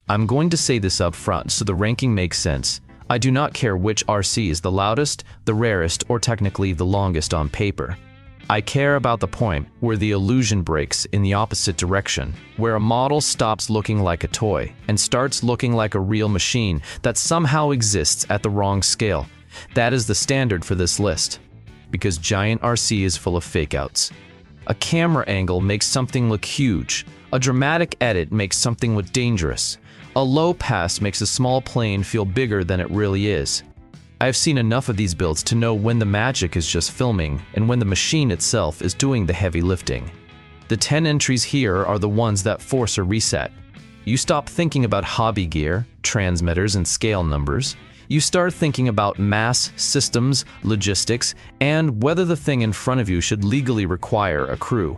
I'm going to say this up front so the ranking makes sense. I do not care which RC is the loudest, the rarest, or technically the longest on paper. I care about the point where the illusion breaks in the opposite direction, where a model stops looking like a toy and starts looking like a real machine that somehow exists at the wrong scale. That is the standard for this list, because giant RC is full of fake-outs. A camera angle makes something look huge. A dramatic edit makes something look dangerous. A low pass makes a small plane feel bigger than it really is. I have seen enough of these builds to know when the magic is just filming and when the machine itself is doing the heavy lifting. The 10 entries here are the ones that force a reset. You stop thinking about hobby gear, transmitters, and scale numbers. You start thinking about mass, systems, logistics, and whether the thing in front of you should legally require a crew.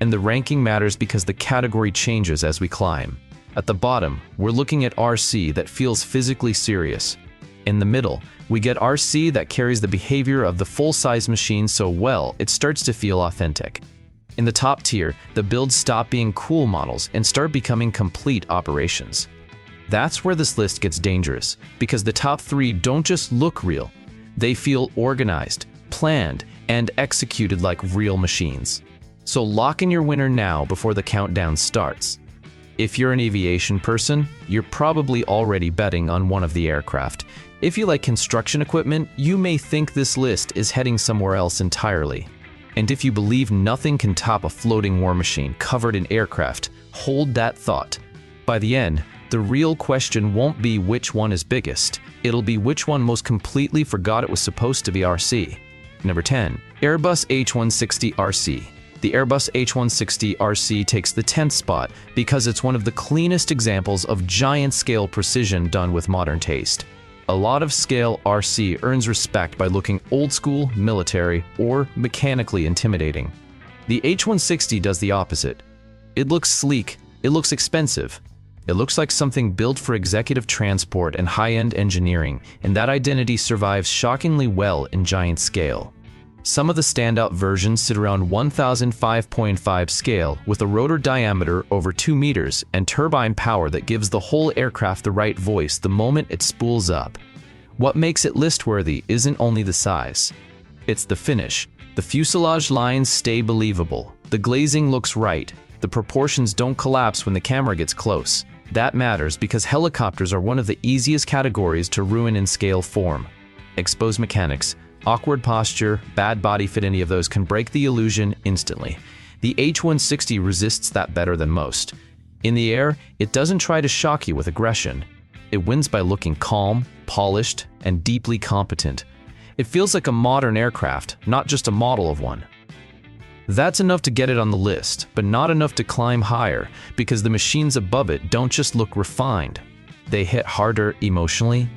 And the ranking matters because the category changes as we climb. At the bottom, we're looking at RC that feels physically serious. In the middle, we get RC that carries the behavior of the full-size machine so well it starts to feel authentic. In the top tier, the builds stop being cool models and start becoming complete operations. That's where this list gets dangerous, because the top 3 don't just look real. They feel organized, planned, and executed like real machines. So lock in your winner now before the countdown starts. If you're an aviation person, you're probably already betting on one of the aircraft. If you like construction equipment, you may think this list is heading somewhere else entirely. And if you believe nothing can top a floating war machine covered in aircraft, hold that thought. By the end, the real question won't be which one is biggest, it'll be which one most completely forgot it was supposed to be RC. Number 10. Airbus H160 RC. The Airbus H160 RC takes the 10th spot because it's one of the cleanest examples of giant-scale precision done with modern taste. A lot of scale RC earns respect by looking old-school, military, or mechanically intimidating. The H160 does the opposite. It looks sleek, it looks expensive. It looks like something built for executive transport and high-end engineering, and that identity survives shockingly well in giant scale. Some of the standout versions sit around 1005.5 scale with a rotor diameter over 2 meters and turbine power that gives the whole aircraft the right voice the moment it spools up. What makes it list-worthy isn't only the size. It's the finish. The fuselage lines stay believable. The glazing looks right. The proportions don't collapse when the camera gets close. That matters because helicopters are one of the easiest categories to ruin in scale form. Exposed mechanics, awkward posture, bad body fit, any of those can break the illusion instantly. The H160 resists that better than most. In the air, it doesn't try to shock you with aggression. It wins by looking calm, polished, and deeply competent. It feels like a modern aircraft, not just a model of one. That's enough to get it on the list, but not enough to climb higher, because the machines above it don't just look refined. They hit harder emotionally.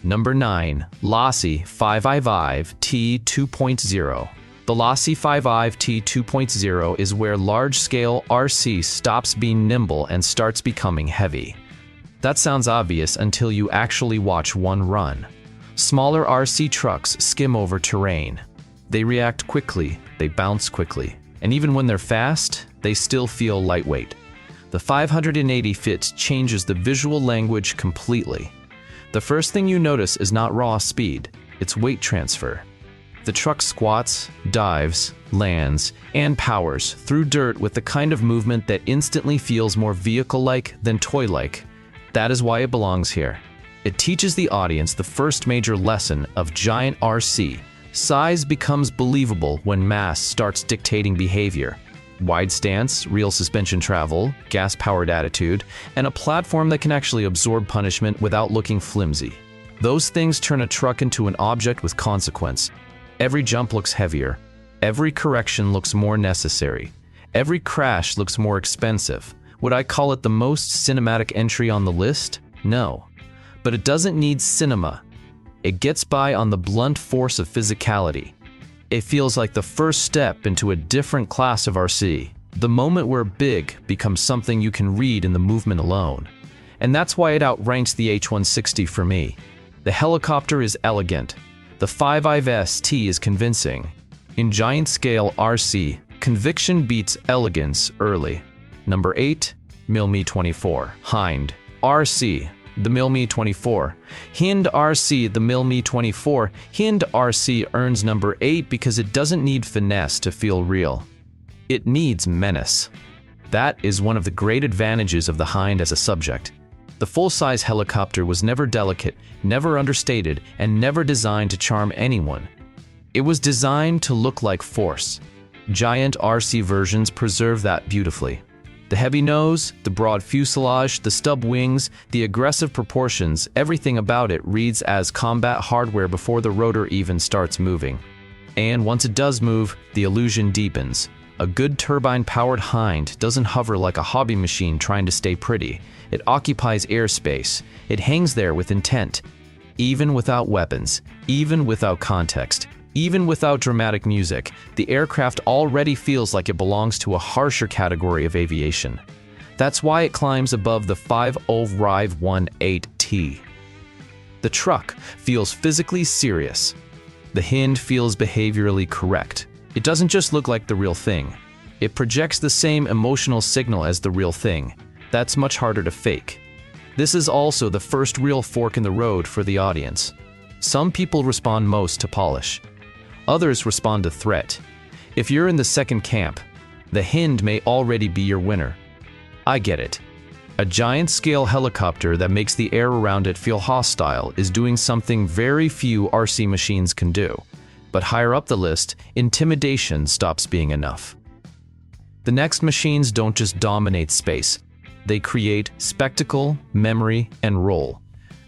Number 9. Lossy 5i5 T2.0. The Lossy 5i T2.0 is where large-scale RC stops being nimble and starts becoming heavy. That sounds obvious until you actually watch one run. Smaller RC trucks skim over terrain. They react quickly, they bounce quickly, and even when they're fast, they still feel lightweight. The 580 fit changes the visual language completely. The first thing you notice is not raw speed, it's weight transfer. The truck squats, dives, lands, and powers through dirt with the kind of movement that instantly feels more vehicle-like than toy-like. That is why it belongs here. It teaches the audience the first major lesson of giant RC. Size becomes believable when mass starts dictating behavior. Wide stance, real suspension travel, gas-powered attitude, and a platform that can actually absorb punishment without looking flimsy. Those things turn a truck into an object with consequence. Every jump looks heavier. Every correction looks more necessary. Every crash looks more expensive. Would I call it the most cinematic entry on the list? No. But it doesn't need cinema. It gets by on the blunt force of physicality. It feels like the first step into a different class of RC, the moment where big becomes something you can read in the movement alone. And that's why it outranks the H160 for me. The helicopter is elegant. The 5i is convincing. In giant scale RC, conviction beats elegance early. Number 8. Mi-24 Hind. RC, the MilMe-24. Hind RC, the MilMe-24. Hind RC earns number 8 because it doesn't need finesse to feel real. It needs menace. That is one of the great advantages of the Hind as a subject. The full-size helicopter was never delicate, never understated, and never designed to charm anyone. It was designed to look like force. Giant RC versions preserve that beautifully. The heavy nose, the broad fuselage, the stub wings, the aggressive proportions, everything about it reads as combat hardware before the rotor even starts moving. And once it does move, the illusion deepens. A good turbine-powered Hind doesn't hover like a hobby machine trying to stay pretty. It occupies airspace. It hangs there with intent. Even without weapons, even without context, even without dramatic music, the aircraft already feels like it belongs to a harsher category of aviation. That's why it climbs above the 50RIV-18T. The truck feels physically serious. The Hind feels behaviorally correct. It doesn't just look like the real thing. It projects the same emotional signal as the real thing. That's much harder to fake. This is also the first real fork in the road for the audience. Some people respond most to polish. Others respond to threat. If you're in the second camp, the Hind may already be your winner. I get it. A giant-scale helicopter that makes the air around it feel hostile is doing something very few RC machines can do. But higher up the list, intimidation stops being enough. The next machines don't just dominate space. They create spectacle, memory, and role.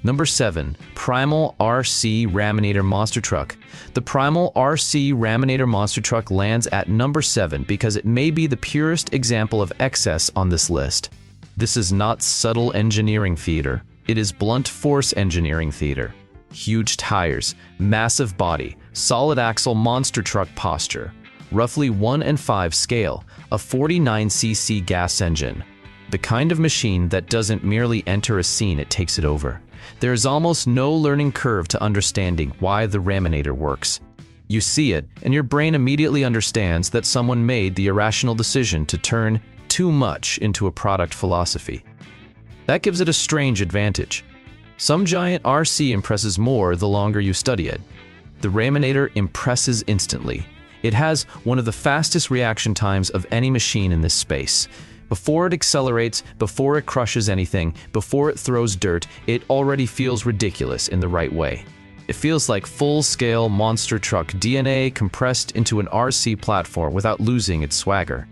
Number 7. Primal RC Raminator Monster Truck. The Primal RC Raminator Monster Truck lands at number 7 because it may be the purest example of excess on this list. This is not subtle engineering theater. It is blunt force engineering theater. Huge tires, massive body, solid axle monster truck posture, roughly 1:5 scale, a 49cc gas engine. The kind of machine that doesn't merely enter a scene, it takes it over. There is almost no learning curve to understanding why the Raminator works. You see it, and your brain immediately understands that someone made the irrational decision to turn too much into a product philosophy. That gives it a strange advantage. Some giant RC impresses more the longer you study it. The Raminator impresses instantly. It has one of the fastest reaction times of any machine in this space. Before it accelerates, before it crushes anything, before it throws dirt, it already feels ridiculous in the right way. It feels like full-scale monster truck DNA compressed into an RC platform without losing its swagger.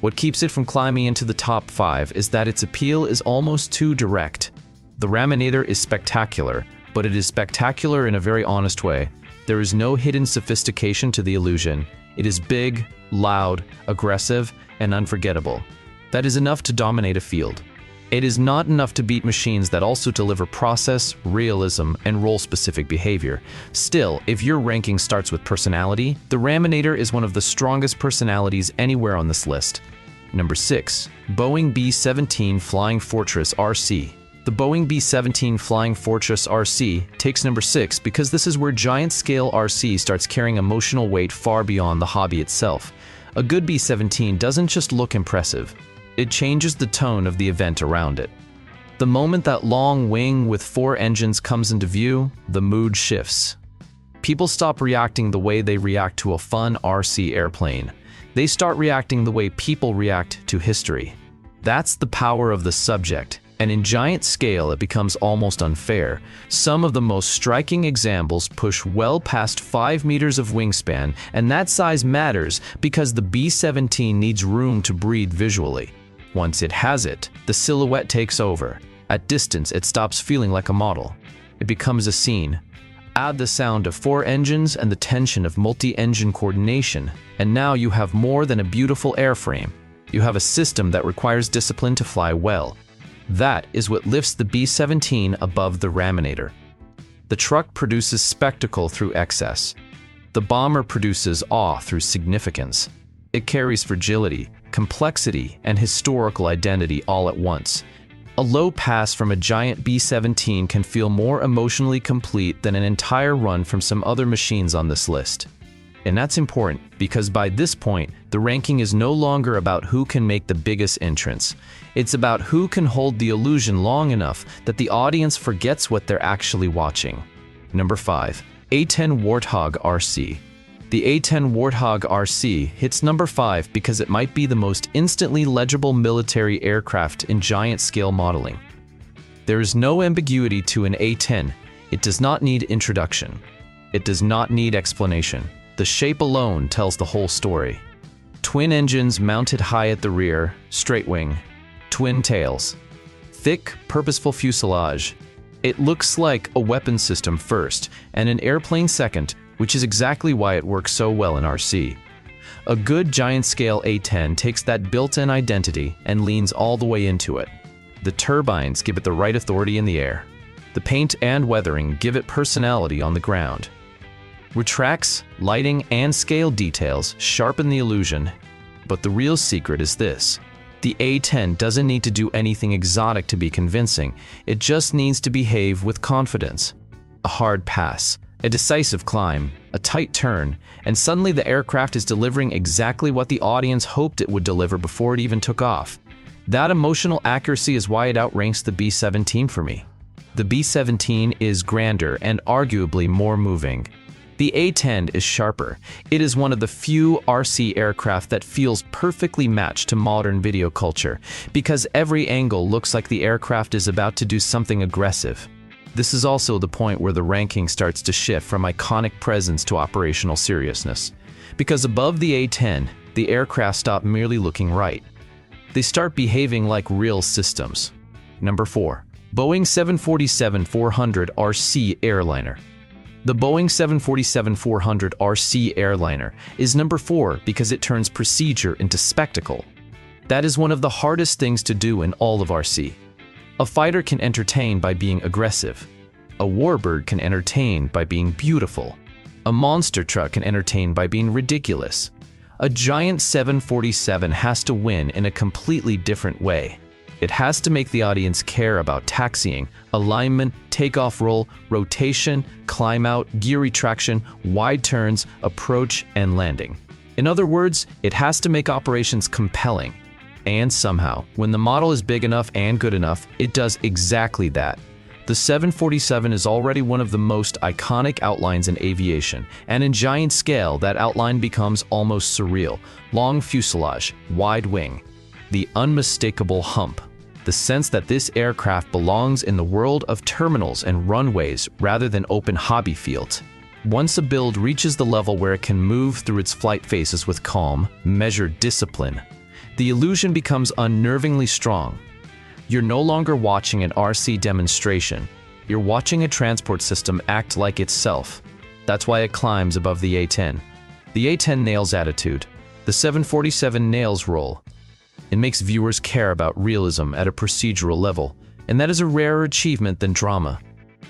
What keeps it from climbing into the top 5 is that its appeal is almost too direct. The Raminator is spectacular, but it is spectacular in a very honest way. There is no hidden sophistication to the illusion. It is big, loud, aggressive, and unforgettable. That is enough to dominate a field. It is not enough to beat machines that also deliver process, realism, and role-specific behavior. Still, if your ranking starts with personality, the Raminator is one of the strongest personalities anywhere on this list. Number 6. Boeing B-17 Flying Fortress RC. The Boeing B-17 Flying Fortress RC takes number 6 because this is where giant-scale RC starts carrying emotional weight far beyond the hobby itself. A good B-17 doesn't just look impressive. It changes the tone of the event around it. The moment that long wing with 4 engines comes into view, the mood shifts. People stop reacting the way they react to a fun RC airplane. They start reacting the way people react to history. That's the power of the subject, and in giant scale it becomes almost unfair. Some of the most striking examples push well past 5 meters of wingspan, and that size matters because the B-17 needs room to breathe visually. Once it has it, the silhouette takes over. At distance, it stops feeling like a model. It becomes a scene. Add the sound of 4 engines and the tension of multi-engine coordination, and now you have more than a beautiful airframe. You have a system that requires discipline to fly well. That is what lifts the B-17 above the Raminator. The truck produces spectacle through excess. The bomber produces awe through significance. It carries fragility, complexity, and historical identity all at once. A low pass from a giant B-17 can feel more emotionally complete than an entire run from some other machines on this list. And that's important because by this point, the ranking is no longer about who can make the biggest entrance. It's about who can hold the illusion long enough that the audience forgets what they're actually watching. Number 5. A-10 Warthog RC. The A-10 Warthog RC hits number 5 because it might be the most instantly legible military aircraft in giant-scale modeling. There is no ambiguity to an A-10. It does not need introduction. It does not need explanation. The shape alone tells the whole story. Twin engines mounted high at the rear, straight wing, twin tails, thick, purposeful fuselage. It looks like a weapon system first and an airplane second, which is exactly why it works so well in RC. A good giant-scale A-10 takes that built-in identity and leans all the way into it. The turbines give it the right authority in the air. The paint and weathering give it personality on the ground. Retracts, lighting, and scale details sharpen the illusion, but the real secret is this. The A-10 doesn't need to do anything exotic to be convincing, it just needs to behave with confidence. A hard pass, a decisive climb, a tight turn, and suddenly the aircraft is delivering exactly what the audience hoped it would deliver before it even took off. That emotional accuracy is why it outranks the B-17 for me. The B-17 is grander and arguably more moving. The A-10 is sharper. It is one of the few RC aircraft that feels perfectly matched to modern video culture because every angle looks like the aircraft is about to do something aggressive. This is also the point where the ranking starts to shift from iconic presence to operational seriousness. Because above the A-10, the aircraft stop merely looking right. They start behaving like real systems. Number 4. Boeing 747-400 RC Airliner. The Boeing 747-400 RC Airliner is number 4 because it turns procedure into spectacle. That is one of the hardest things to do in all of RC. A fighter can entertain by being aggressive. A warbird can entertain by being beautiful. A monster truck can entertain by being ridiculous. A giant 747 has to win in a completely different way. It has to make the audience care about taxiing, alignment, takeoff roll, rotation, climb out, gear retraction, wide turns, approach, and landing. In other words, it has to make operations compelling. And somehow, when the model is big enough and good enough, it does exactly that. The 747 is already one of the most iconic outlines in aviation, and in giant scale, that outline becomes almost surreal. Long fuselage, wide wing. The unmistakable hump. The sense that this aircraft belongs in the world of terminals and runways rather than open hobby fields. Once a build reaches the level where it can move through its flight phases with calm, measured discipline, the illusion becomes unnervingly strong. You're no longer watching an RC demonstration. You're watching a transport system act like itself. That's why it climbs above the A-10. The A-10 nails attitude. The 747 nails roll. It makes viewers care about realism at a procedural level, and that is a rarer achievement than drama.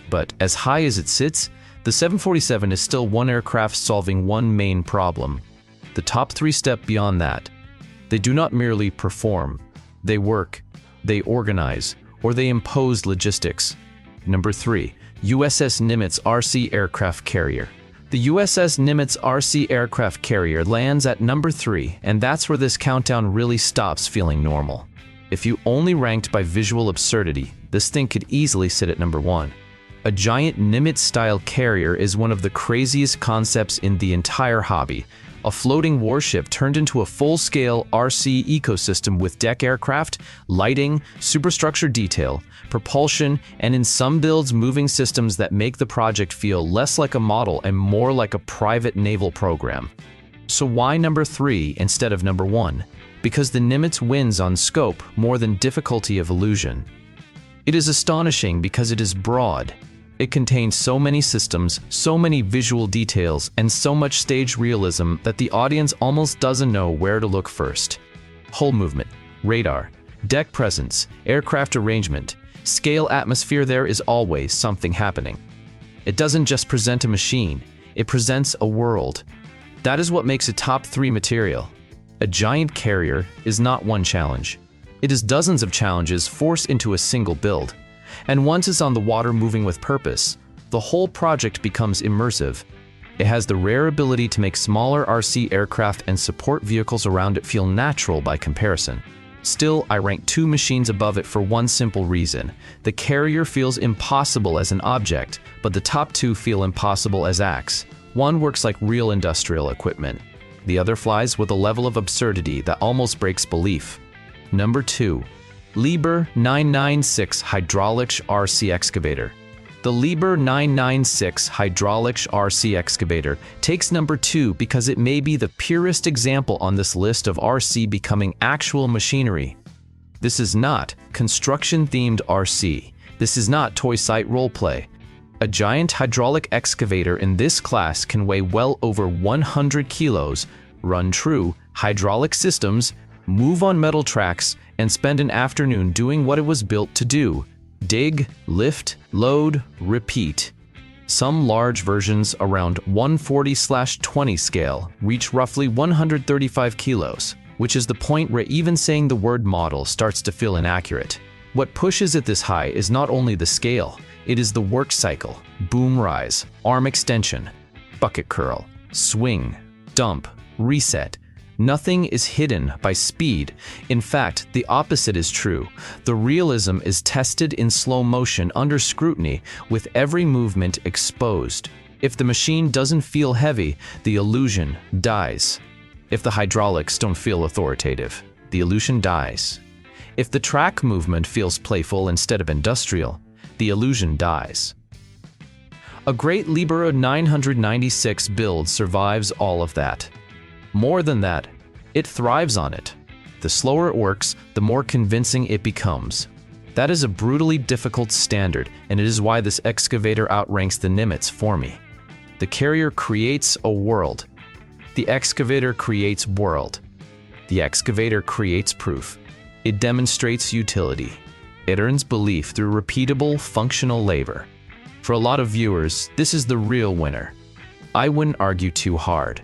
But as high as it sits, the 747 is still one aircraft solving one main problem. The top 3 step beyond that. They do not merely perform. They work, they organize, or they impose logistics. Number 3. USS Nimitz RC Aircraft Carrier. The USS Nimitz RC Aircraft Carrier lands at number 3, and that's where this countdown really stops feeling normal. If you only ranked by visual absurdity, this thing could easily sit at number 1. A giant Nimitz-style carrier is one of the craziest concepts in the entire hobby. A floating warship turned into a full-scale RC ecosystem with deck aircraft, lighting, superstructure detail, propulsion, and in some builds moving systems that make the project feel less like a model and more like a private naval program. So why number 3 instead of number 1? Because the Nimitz wins on scope more than difficulty of illusion. It is astonishing because it is broad. It contains so many systems, so many visual details, and so much stage realism that the audience almost doesn't know where to look first. Hull movement, radar, deck presence, aircraft arrangement, scale atmosphere, there is always something happening. It doesn't just present a machine, it presents a world. That is what makes it top 3 material. A giant carrier is not one challenge. It is dozens of challenges forced into a single build. And once it's on the water moving with purpose, the whole project becomes immersive. It has the rare ability to make smaller RC aircraft and support vehicles around it feel natural by comparison. Still, I rank two machines above it for one simple reason. The carrier feels impossible as an object, but the top two feel impossible as acts. One works like real industrial equipment. The other flies with a level of absurdity that almost breaks belief. Number 2. Liebherr 996 Hydraulic RC Excavator. The Liebherr 996 Hydraulic RC Excavator takes number 2 because it may be the purest example on this list of RC becoming actual machinery. This is not construction-themed RC. This is not toy site roleplay. A giant hydraulic excavator in this class can weigh well over 100 kilos, run true hydraulic systems, move on metal tracks, and spend an afternoon doing what it was built to do: dig, lift, load, repeat. Some large versions around 140/20 scale reach roughly 135 kilos, which is the point where even saying the word model starts to feel inaccurate. What pushes it this high is not only the scale, it is the work cycle: boom rise, arm extension, bucket curl, swing, dump, reset. Nothing is hidden by speed. In fact, the opposite is true. The realism is tested in slow motion under scrutiny, with every movement exposed. If the machine doesn't feel heavy, the illusion dies. If the hydraulics don't feel authoritative, the illusion dies. If the track movement feels playful instead of industrial, the illusion dies. A great Liebherr 996 build survives all of that. More than that, it thrives on it. The slower it works, the more convincing it becomes. That is a brutally difficult standard, and it is why this excavator outranks the Nimitz for me. The carrier creates a world. The excavator creates world. The excavator creates proof. It demonstrates utility. It earns belief through repeatable, functional labor. For a lot of viewers, this is the real winner. I wouldn't argue too hard.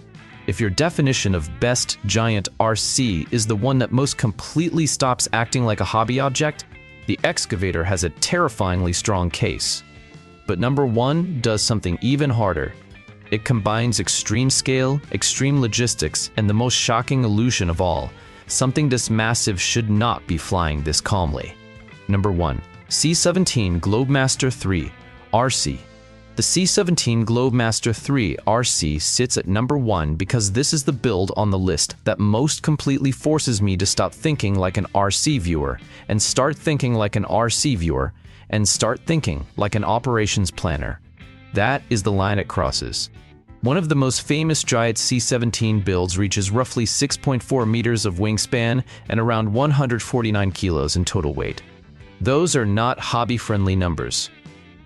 If your definition of best giant RC is the one that most completely stops acting like a hobby object, the excavator has a terrifyingly strong case. But number 1 does something even harder. It combines extreme scale, extreme logistics, and the most shocking illusion of all: something this massive should not be flying this calmly. Number 1. C-17 Globemaster III RC. The C-17 Globemaster III RC sits at number 1 because this is the build on the list that most completely forces me to stop thinking like an RC viewer and start thinking like an RC viewer and start thinking like an operations planner. That is the line it crosses. One of the most famous giant C-17 builds reaches roughly 6.4 meters of wingspan and around 149 kilos in total weight. Those are not hobby-friendly numbers.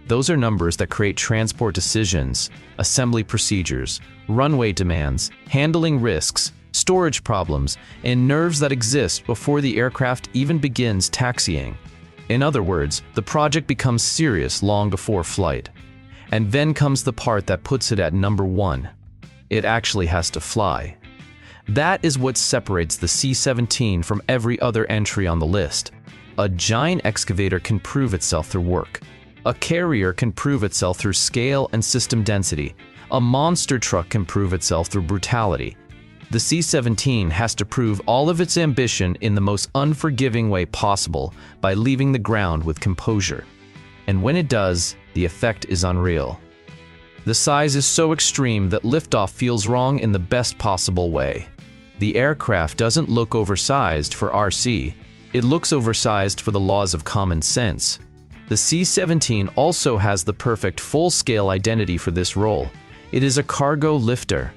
Those are numbers that create transport decisions, assembly procedures, runway demands, handling risks, storage problems, and nerves that exist before the aircraft even begins taxiing. In other words, the project becomes serious long before flight. And then comes the part that puts it at number 1. It actually has to fly. That is what separates the C-17 from every other entry on the list. A giant excavator can prove itself through work. A carrier can prove itself through scale and system density. A monster truck can prove itself through brutality. The C-17 has to prove all of its ambition in the most unforgiving way possible by leaving the ground with composure. And when it does, the effect is unreal. The size is so extreme that liftoff feels wrong in the best possible way. The aircraft doesn't look oversized for RC. It looks oversized for the laws of common sense. The C-17 also has the perfect full-scale identity for this role. It is a cargo lifter,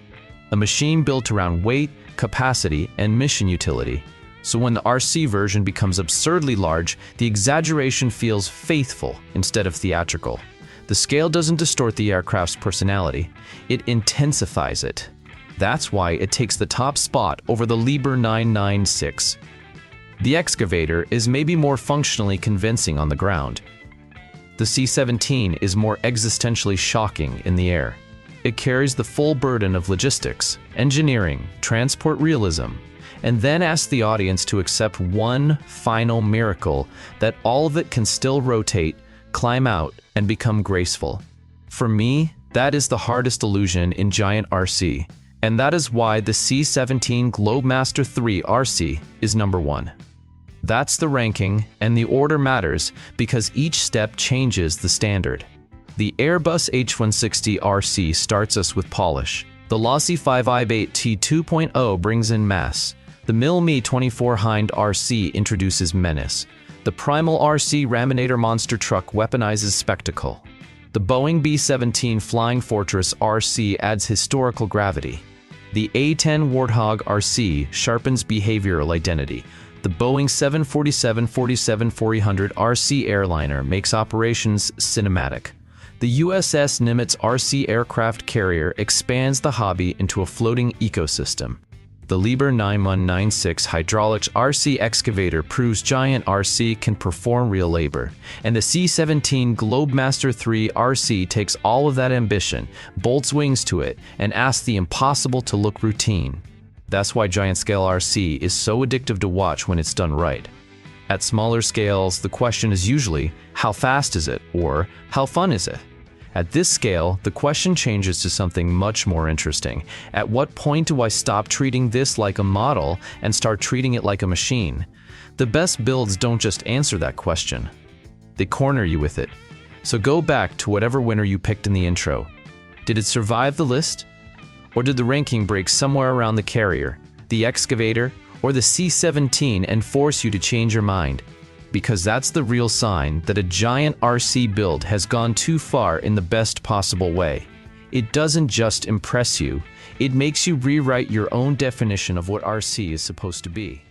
a machine built around weight, capacity, and mission utility. So when the RC version becomes absurdly large, the exaggeration feels faithful instead of theatrical. The scale doesn't distort the aircraft's personality, it intensifies it. That's why it takes the top spot over the Liebherr 996. The excavator is maybe more functionally convincing on the ground. The C-17 is more existentially shocking in the air. It carries the full burden of logistics, engineering, transport realism, and then asks the audience to accept one final miracle: that all of it can still rotate, climb out, and become graceful. For me, That is the hardest illusion in Giant RC, and that is why the C17 Globemaster 3 RC is number 1. That's the ranking, and the order matters because each step changes the standard. The Airbus H160 RC starts us with polish. The Lossy 5i8 T2.0 brings in mass. The Milme 24 Hind RC introduces menace. The Primal RC Raminator monster truck weaponizes spectacle. The Boeing B-17 Flying Fortress RC adds historical gravity. The A-10 Warthog RC sharpens behavioral identity. The Boeing 747-47-400 RC airliner makes operations cinematic. The USS Nimitz RC aircraft carrier expands the hobby into a floating ecosystem. The Liebherr 9196 hydraulic RC excavator proves Giant RC can perform real labor. And the C17 Globemaster 3 RC takes all of that ambition, bolts wings to it, and asks the impossible to look routine. That's why giant scale RC is so addictive to watch when it's done right. At smaller scales, the question is usually, how fast is it? Or, how fun is it? At this scale, the question changes to something much more interesting. At what point do I stop treating this like a model and start treating it like a machine? The best builds don't just answer that question. They corner you with it. So go back to whatever winner you picked in the intro. Did it survive the list? Or did the ranking break somewhere around the carrier, the excavator, or the C17 and force you to change your mind? Because that's the real sign that a giant RC build has gone too far in the best possible way. It doesn't just impress you, it makes you rewrite your own definition of what RC is supposed to be.